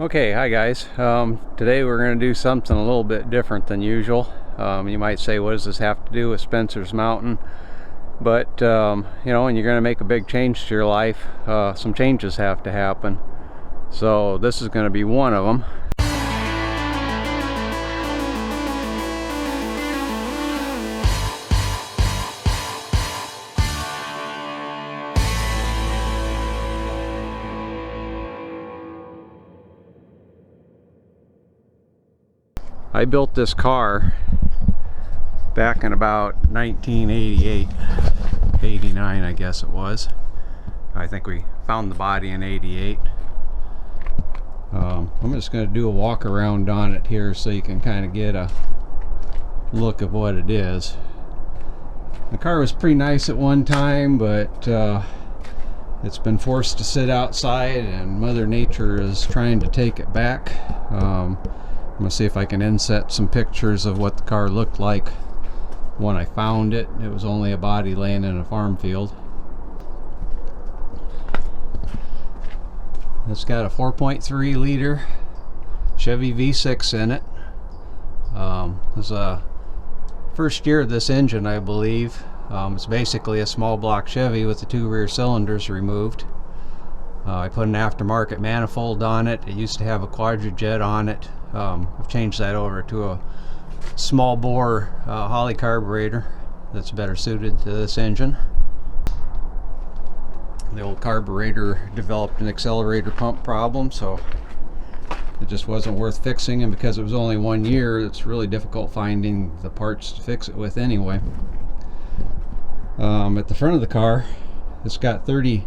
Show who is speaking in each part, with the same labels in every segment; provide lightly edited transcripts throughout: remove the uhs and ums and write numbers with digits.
Speaker 1: Okay, hi guys. Today we're going to do something a little bit different than usual. You might say, what does this have to do with Spencer's Mountain? But, you know, when you're going to make a big change to your life, some changes have to happen. So this is going to be one of them. I built this car back in about 1988, 89 I guess it was. I think we found the body in 88. I'm just going to do a walk around on it here so you can kind of get a look of what it is. The car was pretty nice at one time, but it's been forced to sit outside and Mother Nature is trying to take it back. I'm going to see if I can inset some pictures of what the car looked like when I found it. It was only a body laying in a farm field. It's got a 4.3 liter Chevy V6 in it. This is a first year of this engine, I believe. It's basically a small block Chevy with the two rear cylinders removed. I put an aftermarket manifold on it. It used to have a quadrajet on it. I've changed that over to a small bore Holley carburetor that's better suited to this engine. The old carburetor developed an accelerator pump problem, so it just wasn't worth fixing, and because it was only 1 year, it's really difficult finding the parts to fix it with anyway. At the front of the car, it's got 30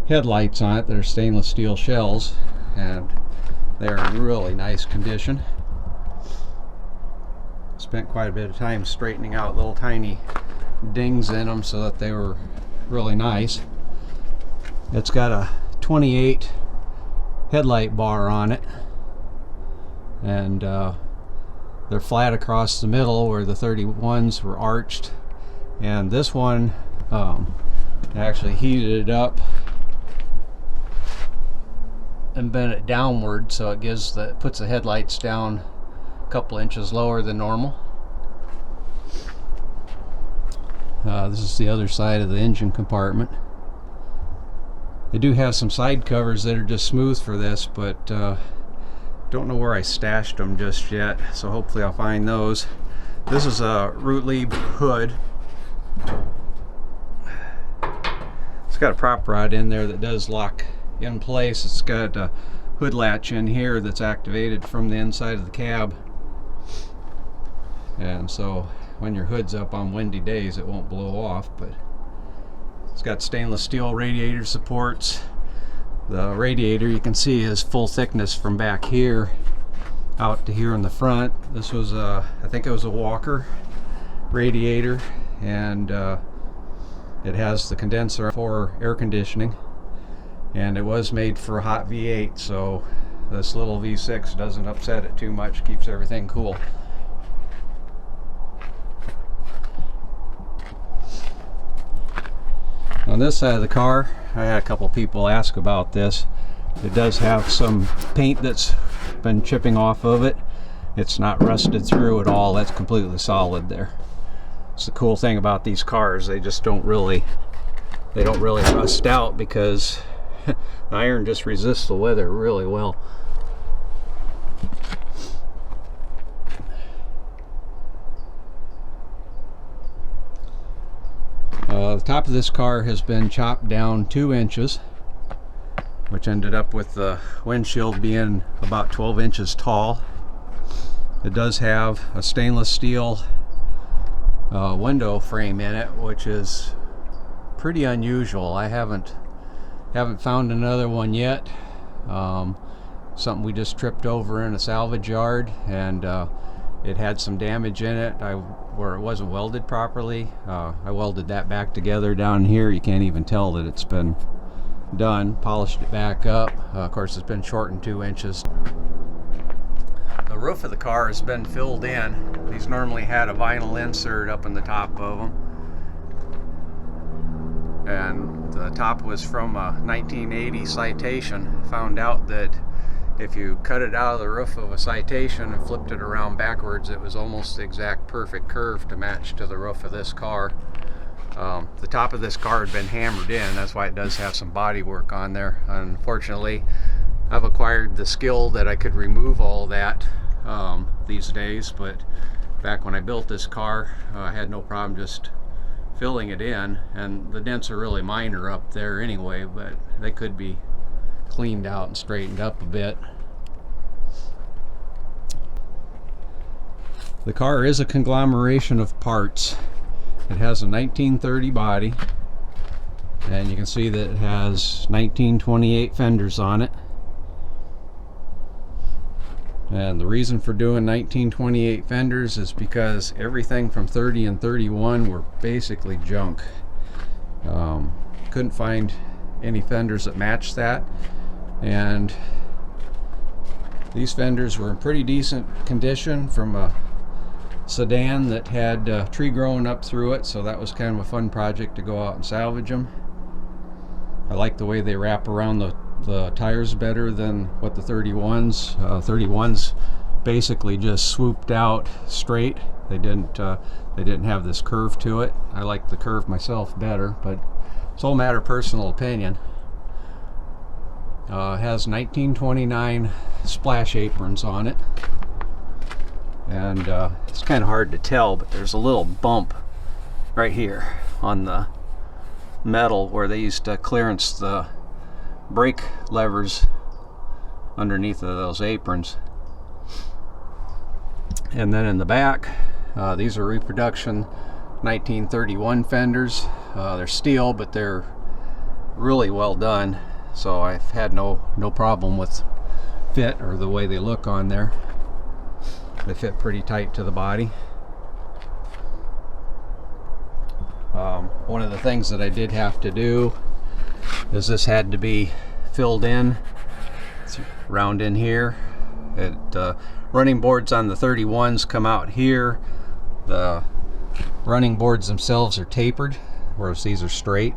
Speaker 1: headlights on it that are stainless steel shells, and they're in really nice condition. Spent quite a bit of time straightening out little tiny dings in them so that they were really nice. It's got a 28 headlight bar on it, and they're flat across the middle where the 31s were arched, and this one actually heated it up and bent it downward, so it puts the headlights down a couple inches lower than normal. This is the other side of the engine compartment. They do have some side covers that are just smooth for this, but don't know where I stashed them just yet, so hopefully I'll find those. This is a root lead hood. It's got a prop rod in there that does lock in place. It's got a hood latch in here that's activated from the inside of the cab, and so when your hood's up on windy days it won't blow off. But it's got stainless steel radiator supports. The radiator, you can see, is full thickness from back here out to here in the front. This was I think it was a Walker radiator, and it has the condenser for air conditioning, and it was made for a hot V8, so this little V6 doesn't upset it too much, keeps everything cool. On this side of the car, I had a couple people ask about this. It does have some paint that's been chipping off of it. It's not rusted through at all. That's completely solid there. It's the cool thing about these cars. They just don't really rust out, because the iron just resists the weather really well. The top of this car has been chopped down 2 inches, which ended up with the windshield being about 12 inches tall. It does have a stainless steel window frame in it, which is pretty unusual. I haven't found another one yet. Something we just tripped over in a salvage yard, and it had some damage in it where it wasn't welded properly. I welded that back together down here. You can't even tell that it's been done. Polished it back up. Of course, it's been shortened 2 inches. The roof of the car has been filled in. These normally had a vinyl insert up in the top of them, and the top was from a 1980 Citation. Found out that if you cut it out of the roof of a Citation and flipped it around backwards, it was almost the exact perfect curve to match to the roof of this car. The top of this car had been hammered in, that's why it does have some body work on there. Unfortunately, I've acquired the skill that I could remove all that these days, but back when I built this car, I had no problem just filling it in, and the dents are really minor up there anyway, but they could be cleaned out and straightened up a bit. The car is a conglomeration of parts. It has a 1930 body, and you can see that it has 1928 fenders on it. And the reason for doing 1928 fenders is because everything from 30 and 31 were basically junk. Couldn't find any fenders that matched that, and these fenders were in pretty decent condition from a sedan that had tree growing up through it, so that was kind of a fun project to go out and salvage them. I like the way they wrap around the tires better than what the 31s. 31s basically just swooped out straight. They didn't have this curve to it. I like the curve myself better, but it's all a matter of personal opinion. It has 1929 splash aprons on it, and it's kind of hard to tell, but there's a little bump right here on the metal where they used to clearance the brake levers underneath of those aprons. And then in the back, these are reproduction 1931 fenders. They're steel, but they're really well done, so I've had no problem with fit or the way they look on there. They fit pretty tight to the body. One of the things that I did have to do is this had to be filled in round in here. Running boards on the 31s come out here. The running boards themselves are tapered, whereas these are straight.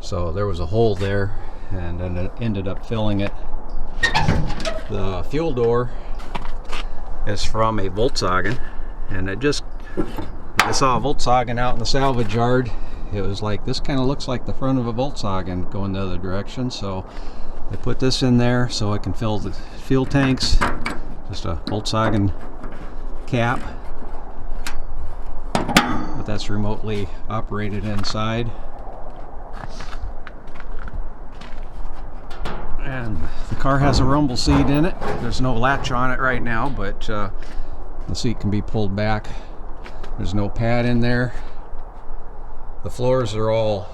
Speaker 1: So there was a hole there, and I ended up filling it. The fuel door is from a Volkswagen, and I saw a Volkswagen out in the salvage yard. It was like, this kind of looks like the front of a Volkswagen going the other direction, so I put this in there so I can fill the fuel tanks. Just a Volkswagen cap, but that's remotely operated inside. And the car has a rumble seat in it. There's no latch on it right now, but the seat can be pulled back. There's no pad in there. The floors are all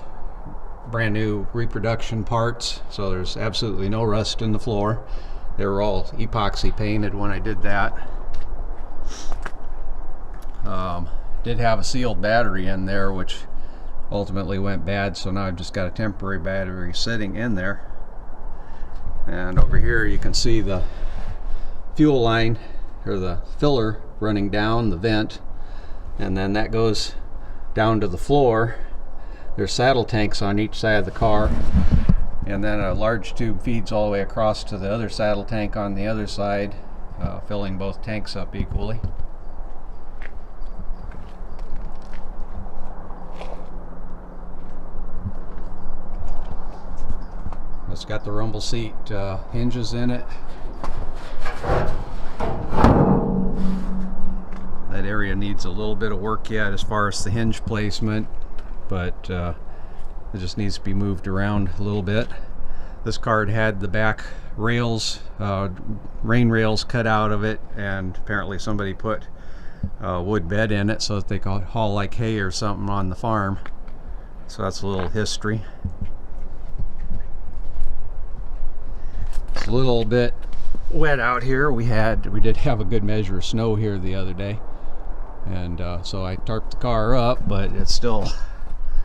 Speaker 1: brand new reproduction parts, so there's absolutely no rust in the floor. They were all epoxy painted when I did that. Did have a sealed battery in there, which ultimately went bad, so now I've just got a temporary battery sitting in there. And over here you can see the fuel line, or the filler, running down the vent, and then that goes down to the floor. There's saddle tanks on each side of the car, and then a large tube feeds all the way across to the other saddle tank on the other side, filling both tanks up equally. It's got the rumble seat hinges in it. That area needs a little bit of work yet as far as the hinge placement, but it just needs to be moved around a little bit. This car had the back rails, rain rails cut out of it, and apparently somebody put a wood bed in it so that they could haul like hay or something on the farm. So that's a little history. It's a little bit wet out here. We did have a good measure of snow here the other day, and so I tarped the car up, but it still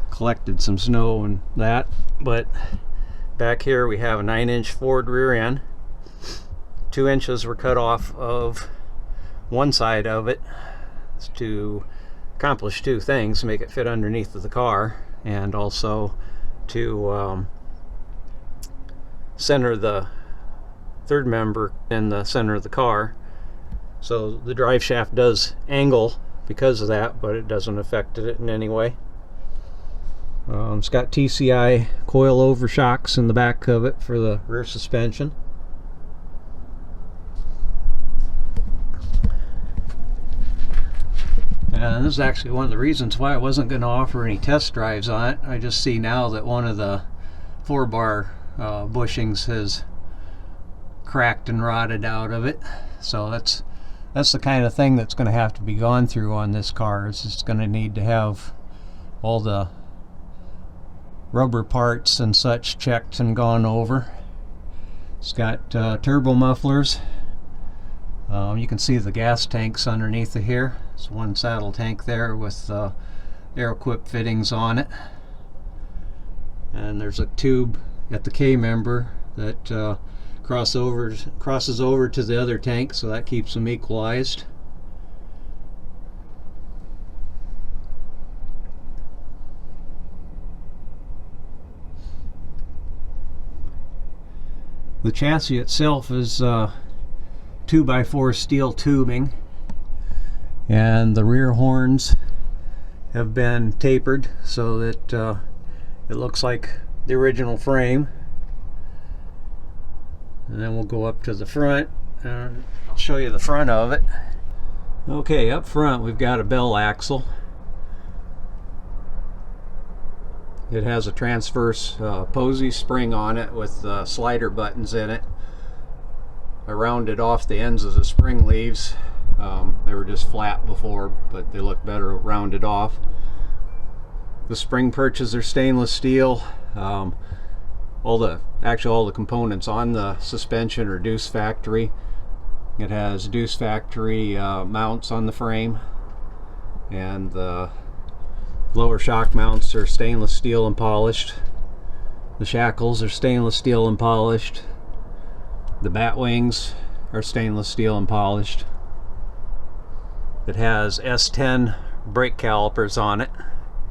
Speaker 1: collected some snow and that. But back here we have a 9-inch Ford rear end. 2 inches were cut off of one side of it to accomplish two things: make it fit underneath of the car, and also to center the third member in the center of the car. So the drive shaft does angle because of that, but it doesn't affect it in any way. It's got TCI coil over shocks in the back of it for the rear suspension. And this is actually one of the reasons why I wasn't going to offer any test drives on it. I just see now that one of the 4-bar bushings has cracked and rotted out of it. So that's the kind of thing that's going to have to be gone through on this car. It's just going to need to have all the rubber parts and such checked and gone over. It's got turbo mufflers. You can see the gas tanks underneath of here. It's one saddle tank there with Air-Equip fittings on it. And there's a tube at the K member that crosses over to the other tank, so that keeps them equalized. The chassis itself is 2x4 steel tubing, and the rear horns have been tapered so that it looks like the original frame. And then we'll go up to the front and I'll show you the front of it. Okay, up front we've got a bell axle. It has a transverse posy spring on it with slider buttons in it. I rounded off the ends of the spring leaves. They were just flat before, but they look better rounded off. The spring perches are stainless steel. All the components on the suspension are Deuce Factory. It has Deuce Factory mounts on the frame, and the lower shock mounts are stainless steel and polished. The shackles are stainless steel and polished. The bat wings are stainless steel and polished. It has S10 brake calipers on it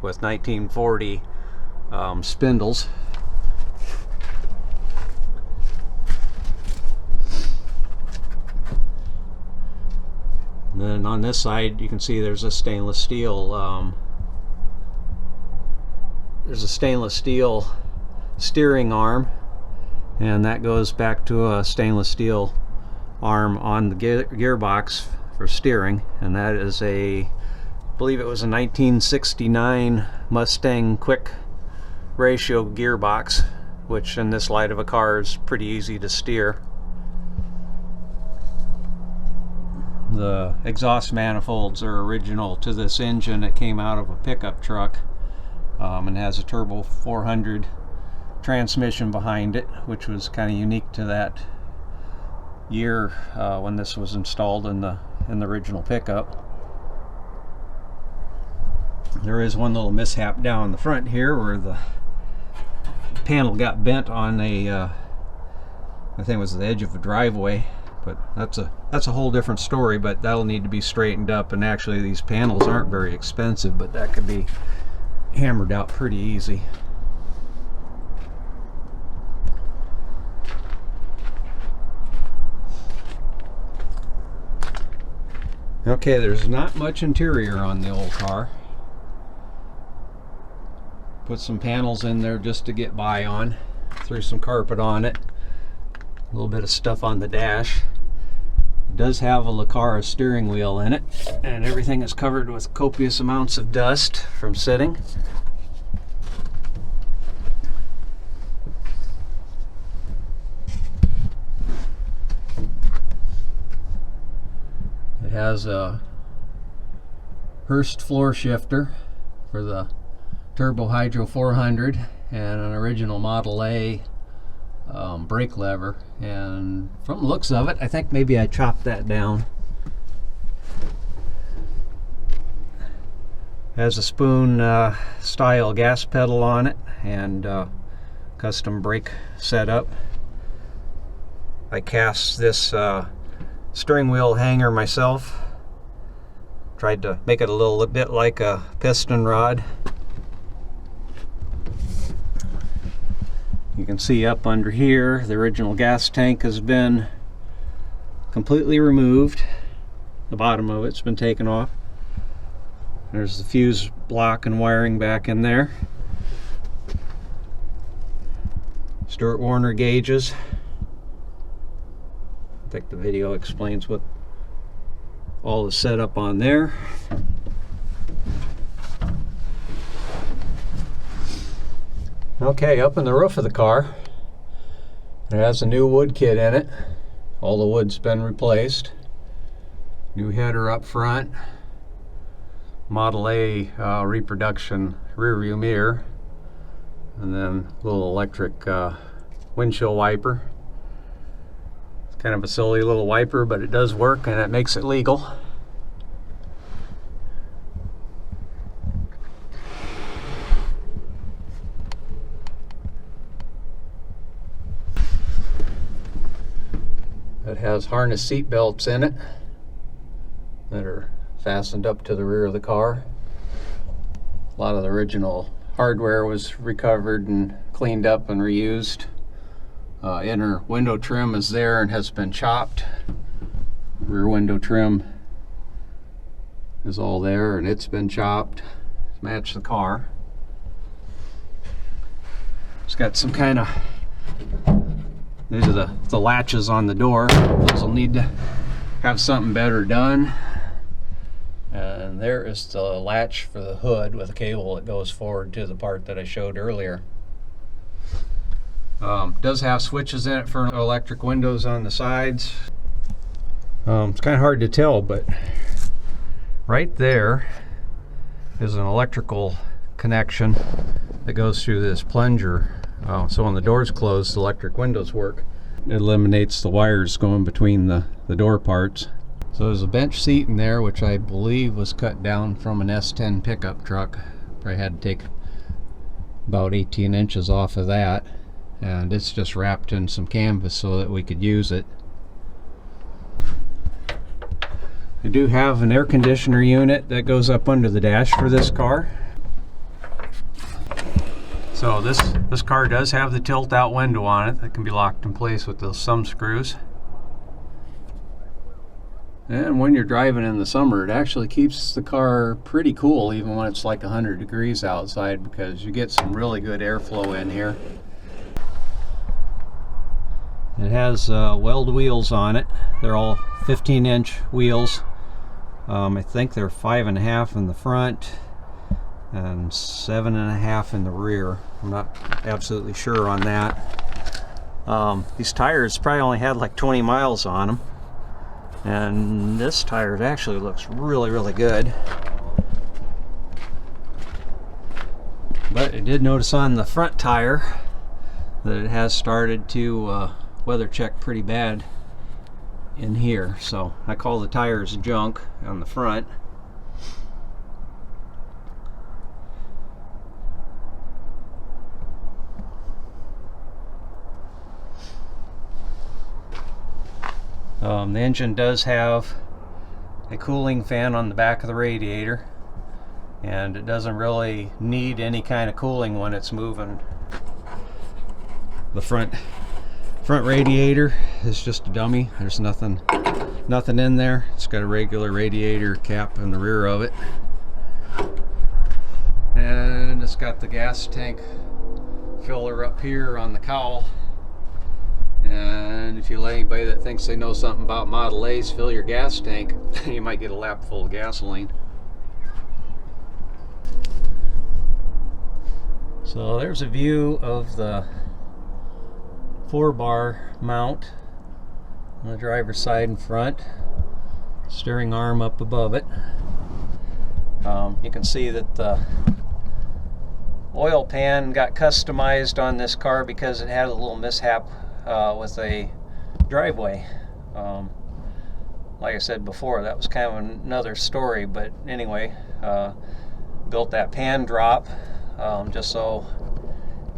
Speaker 1: with 1940 spindles. And then on this side you can see there's a stainless steel steering arm, and that goes back to a stainless steel arm on the gearbox for steering, and that is I believe it was a 1969 Mustang quick ratio gearbox, which in this light of a car is pretty easy to steer. The exhaust manifolds are original to this engine. It came out of a pickup truck, and has a turbo 400 transmission behind it, which was kind of unique to that year when this was installed in the original pickup. There is one little mishap down the front here where the panel got bent on I think it was the edge of a driveway. But that's a whole different story, but that'll need to be straightened up. And actually these panels aren't very expensive, but that could be hammered out pretty easy. Okay, there's not much interior on the old car. Put some panels in there just to get by on. Threw some carpet on it. A little bit of stuff on the dash. It does have a Lucara steering wheel in it, and everything is covered with copious amounts of dust from sitting. It has a Hurst floor shifter for the Turbo Hydro 400 and an original Model A brake lever, and from the looks of it I think maybe I chopped that down. Has a spoon style gas pedal on it and custom brake setup. I cast this steering wheel hanger myself. Tried to make it a little bit like a piston rod. You can see up under here the original gas tank has been completely removed. The bottom of it's been taken off. There's the fuse block and wiring back in there. Stuart Warner gauges. I think the video explains what all is set up on there. Okay, up in the roof of the car, it has a new wood kit in it. All the wood's been replaced. New header up front. Model A reproduction rear view mirror. And then a little electric windshield wiper. It's kind of a silly little wiper, but it does work and it makes it legal. It has harness seat belts in it that are fastened up to the rear of the car. A lot of the original hardware was recovered and cleaned up and reused. Inner window trim is there and has been chopped. Rear window trim is all there and it's been chopped to match the car. It's got some kind of, these are the latches on the door. Those will need to have something better done. And there is the latch for the hood with a cable that goes forward to the part that I showed earlier. Does have switches in it for electric windows on the sides. It's kind of hard to tell, but right there is an electrical connection that goes through this plunger. So when the door's closed, the electric windows work. It eliminates the wires going between the door parts. So there's a bench seat in there, which I believe was cut down from an S10 pickup truck. Probably had to take about 18 inches off of that. And it's just wrapped in some canvas so that we could use it. I do have an air conditioner unit that goes up under the dash for this car. So this car does have the tilt out window on it that can be locked in place with those thumb screws. And when you're driving in the summer, it actually keeps the car pretty cool even when it's like 100 degrees outside, because you get some really good airflow in here. It has weld wheels on it. They're all 15-inch wheels. I think they're 5.5 in the front and 7.5 in the rear. I'm not absolutely sure on that. These tires probably only had like 20 miles on them. And this tire actually looks really, really good. But I did notice on the front tire that it has started to weather check pretty bad in here. So I call the tires junk on the front. The engine does have a cooling fan on the back of the radiator, and it doesn't really need any kind of cooling when it's moving. The front radiator is just a dummy. There's nothing in there. It's got a regular radiator cap in the rear of it, and it's got the gas tank filler up here on the cowl. And if you let anybody that thinks they know something about Model A's fill your gas tank, you might get a lap full of gasoline. So there's a view of the 4-bar mount on the driver's side and front. Steering arm up above it. You can see that the oil pan got customized on this car because it had a little mishap with a driveway. Like I said before, that was kind of another story, but anyway, built that pan drop just so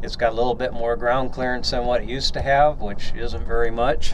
Speaker 1: it's got a little bit more ground clearance than what it used to have, which isn't very much.